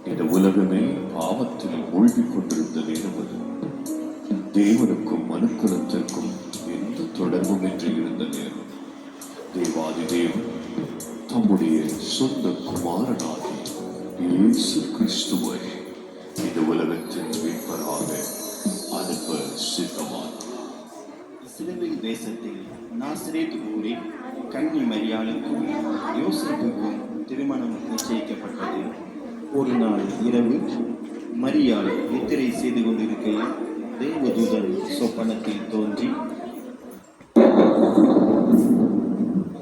இந்த உலகமே பாவத்தில் மூழ்கிக் கொண்டிருந்த நேரம் அது. தேவனுக்கும் மனுக்குலத்திற்கும் எந்த தொடர்பும் இன்றி இருந்த நேரம். தேவாதி தேவன் தம்முடைய சொந்த குமாரனாகி இயேசு கிறிஸ்துவை இந்த உலகத்தின் மீட்பராக அனுப்ப சித்தமானார். இஸ்ரவேல் தேசத்தில் நாசரேத் ஊரில் கன்னி மரியாளுக்கும் யோசேப்புக்கும் திருமணம் நிச்சயிக்கப்பட்டது. ஒரு நாள் இரவு மரியாள் நித்திரை செய்து கொண்டிருக்கையில் தேவதூதன் சொப்பனத்தில் தோன்றி,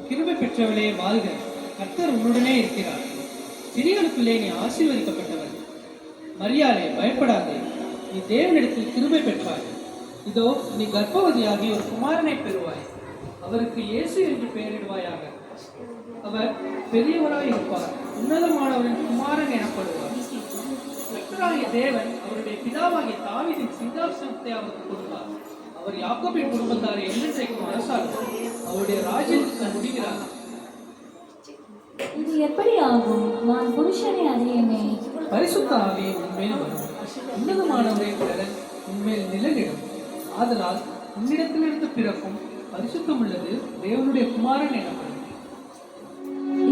கிருபை பெற்றவளே வாழ்க, கர்த்தர் உன்னுடனே இருக்கிறார், சிறியவனுக்குள்ளே நீ ஆசீர்வதிக்கப்பட்டவள். மரியாளே பயப்படாதே, நீ தேவனிடத்தில் கிருபை பெற்றாய். இதோ நீ கர்ப்பவதியாகி ஒரு குமாரனை பெறுவாய், அவருக்கு இயேசு என்று பெயரிடுவாயாக. அவர் பெரியவராய் இருப்பார், உன்னதமானவரின் குமாரன் எனப்படுவார். கர்த்தராகிய தேவன் அவருடைய பிதாவாகிய தாவீதின் சிங்காசனத்தை அவருக்கு கொடுத்தார். அவர் யாக்கோபின் குடும்பத்தாரை என்றைக்கும் அரசாளுவார், அவருடைய ராஜ்யத்துக்கு முடிகிறார். இது எப்படி ஆகும்? நான் புருஷனை அறியேனே. பரிசுத்த ஆவி உன்மேல் வரும், உன்னதமானவரின் கடன் உன்மேல் நிழலிடும். ஆதலால் உன்னிடத்திலிருந்து பிறக்கும் பரிசுத்தம் உள்ளது தேவனுடைய குமாரன் எனப்படும்.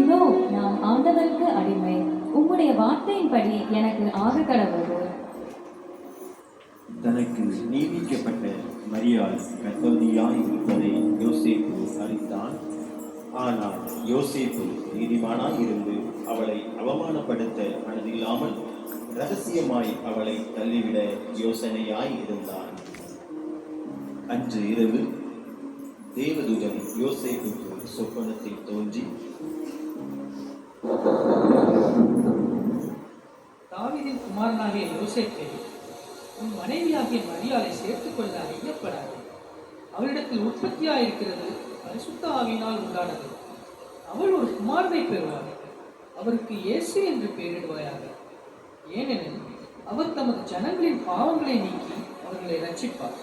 இதோ நான் ஆண்டவருக்கு அடிமை, உம்முடைய வார்த்தையின்படி எனக்கு ஆக கடவுள். தனக்கு நியமிக்கப்பட்ட மரியாள் கர்ப்பவதியாய் இருப்பதை யோசேப்பு அறிந்தான். ஆனால் யோசேப்பு நீதிமானாய் இருந்து அவளை அவமானப்படுத்த மனதில்லாமல் ரகசியமாய் அவளை தள்ளிவிட யோசனையாய் இருந்தான். அன்று இரவு தேவதூதன் யோசேப்புக்கு சொப்பனத்தில் தோன்றி, தாவீதின் குமாரனாகிய யோசேப்பே, உன் மனைவியாகிய மரியாளை சேர்த்துக் கொள்ள ஐயப்படாது. அவளிடத்தில் உற்பத்தியாயிருக்கிறது பரிசுத்த ஆவியினால் உண்டானது. அவள் ஒரு குமாரனை பெறுவாள், அவருக்கு இயேசு என்று பெயரிடுவாயாக. ஏனெனில் அவர் தமது ஜனங்களின் பாவங்களை நீக்கி அவர்களை ரட்சிப்பார்.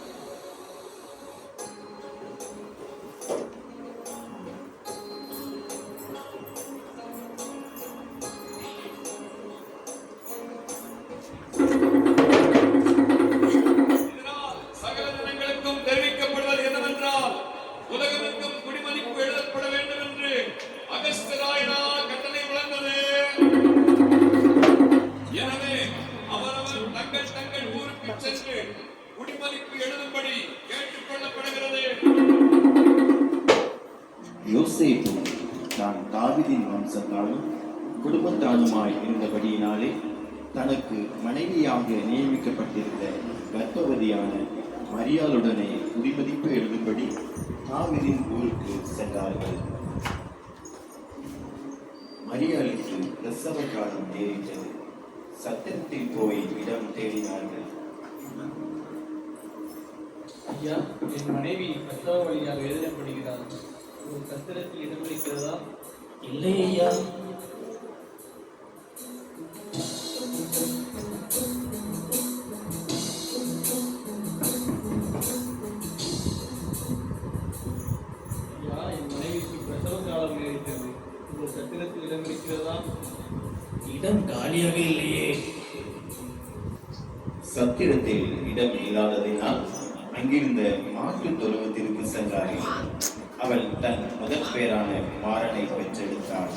யோசேப்பு தான் தாவீதின் வம்சத்தாலும் குடும்பத்தானுமாய் இருந்தபடியினாலே தனக்கு மனைவியாக நியமிக்கப்பட்டிருந்த கர்ப்பவதியான மரியாளுடனே குடிமதிப்பு எழுதும்படி தாவீதின் ஊருக்கு சென்றார்கள். மரியாளுக்கு பிரசவ காலம் நேரிட்டது. சத்திரத்தில் போய் இடம் தேடினார்கள். ஐயா, என் மனைவி பிரசவ வழியாக எழுதப்படுகிறார், ஒரு சத்திரத்தில் இடமளிக்கிறதா? இல்லை ஐயா. ஐயா, என் மனைவிக்கு பிரசவ காலம் நேரிட்டது, ஒரு சத்திரத்தில் இடமளிக்கிறதா? இடம் காலியாக இல்லையே. சத்திரத்தில் இடம் இல்லாததினால் அங்கிருந்த மாட்டு தொழுவத்திற்கு சென்றார்கள். அவள் தன் முதற் பேரான குமாரனை பெற்றெடுத்தாள்.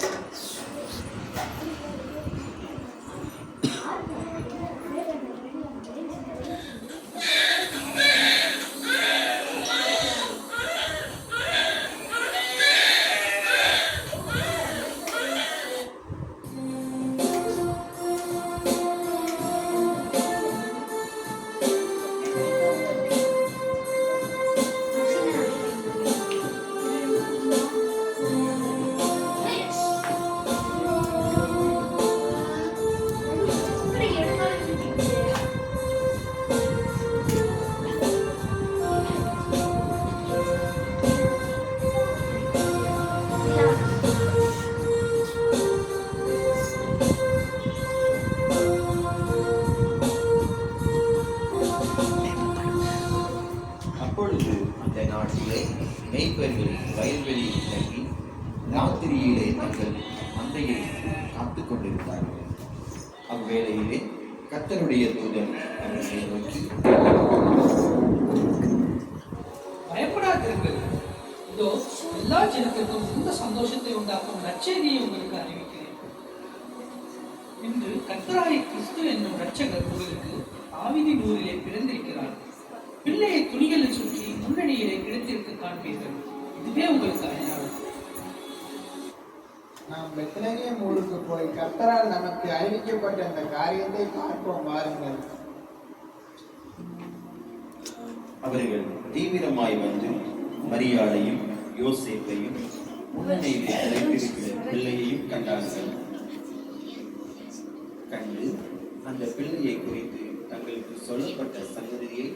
மேய்ப்பர்கள் வயல்வெளியில் தங்கி ராத்திரியிலே தங்கள் மந்தையை காத்துக் கொண்டிருந்தார்கள். அவ்வேளையிலே கர்த்தருடைய தூதன் அவர்களை நோக்கி, பயப்படாதீர்கள். இதோ எல்லா ஜனத்திற்கும் இந்த சந்தோஷத்தை உண்டாக்கும் நற்செய்தியை உங்களுக்கு அறிவிக்கிறேன். இன்று கர்த்தராகிய கிறிஸ்து என்னும் இரட்சகர் உங்களுக்கு தாவீதின் ஊரிலே பிறந்திருக்கிறார். பிள்ளையை துணிகளில் சுற்றி முன்னணியிலே கிடத்திற்கு காண்பீர்கள். இதுவே உங்களுக்கு அடையாளம். நாம் பெத்லகேம் ஊருக்கு போய் கர்த்தரால் நமக்கு அறிவிக்கப்பட்ட அந்த காரியத்தை பார்ப்போம் வாருங்கள். அவர்கள் தீவிரமாய் வந்து மரியாளையும் யோசேப்பையும் முன்னணியிலே அழைத்திருக்கிற பிள்ளையையும் கண்டார்கள். கண்டு அந்த பிள்ளையை குறித்து தங்களுக்கு சொல்லப்பட்ட சங்கதியை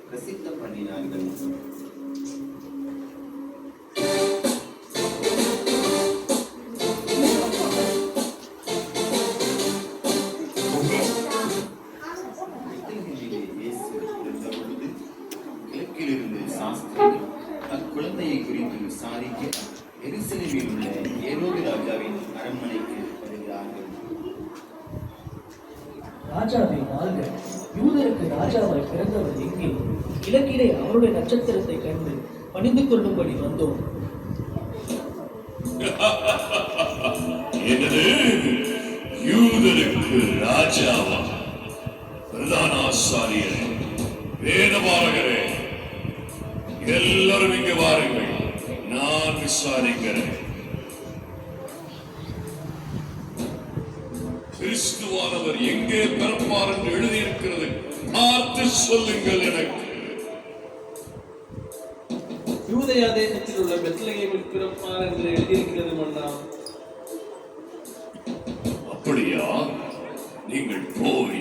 பிரசித்தம் பண்ணினார்கள். பெத்லகேமிலே இயேசு பிறந்தபொழுது கிழக்கிலிருந்து சாஸ்திரிகள் அக்குழந்தையை குறித்து விசாரிக்க எருசலேமில் உள்ள ஏரோது ராஜாவின் அரண்மனைக்கு வருகிறார்கள். ராஜாவே வாழ்க! யூதருக்கு ராஜாவாய் பிறந்தவர் எங்கே? கிழக்கிலே அவருடைய நட்சத்திரத்தை கண்டு பணிந்து கொள்ளும்படி வந்தோம். என்னது? யூதருக்கு ராஜாவா? பிரதான ஆசாரியரே, வேதபாரகரே, எல்லாரும் இங்கு வாருங்கள், நான் விசாரிக்கிறேன். கிறிஸ்துவானவர் எங்கே பிறப்பார் என்று எழுதியிருக்கிறது, பார்த்து சொல்லுங்கள் எனக்கு. யூதேயா தேசத்தில் உள்ள பெத்லகேமில் பிறப்பார் என்று எழுதியிருக்கிறது மன்னா. அப்படியா? நீங்கள் போய்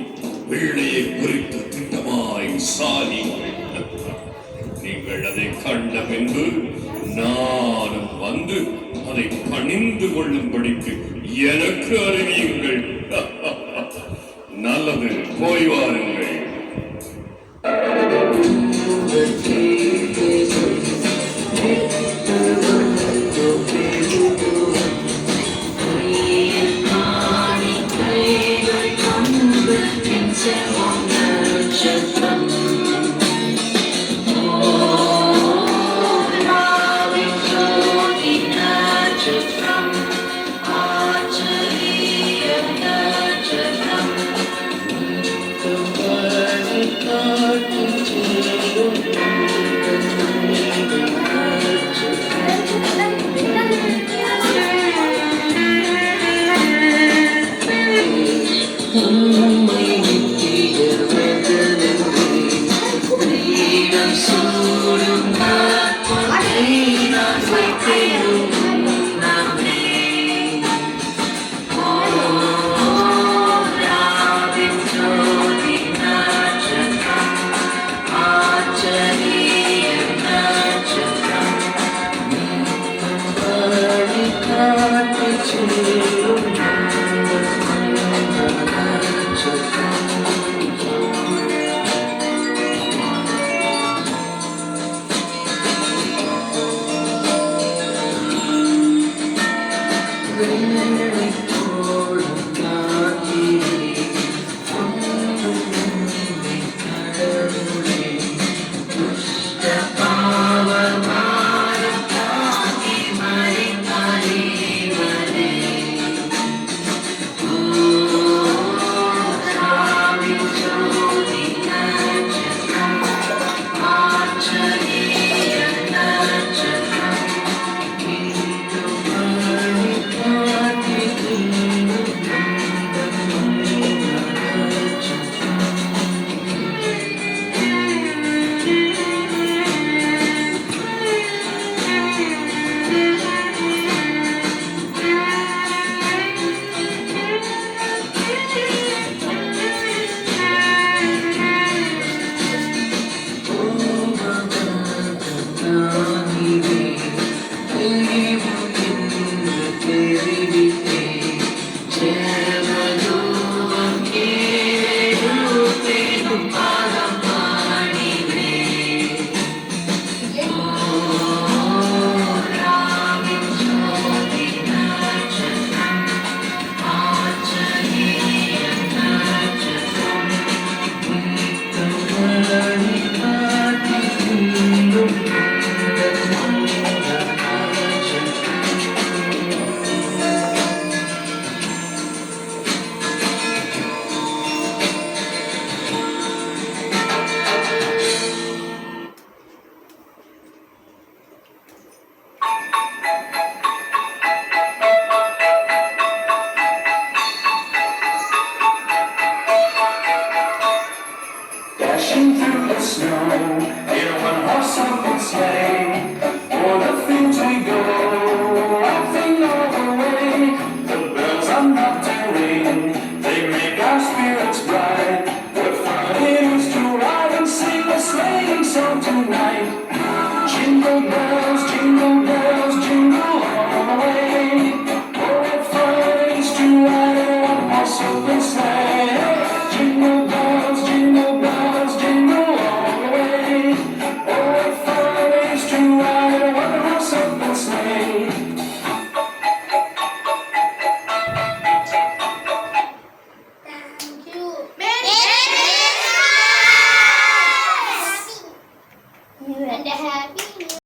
பிள்ளையை குறித்து திட்டமாய் விசாரியுங்கள். நீங்கள் அதை கண்ட பின்பு நானும் வந்து அதை பணிந்து கொள்ளும்படிக்கு எனக்கு அறிவியுங்கள். நல்லது, போய் வாருங்கள். உம்மை நித்திய Cha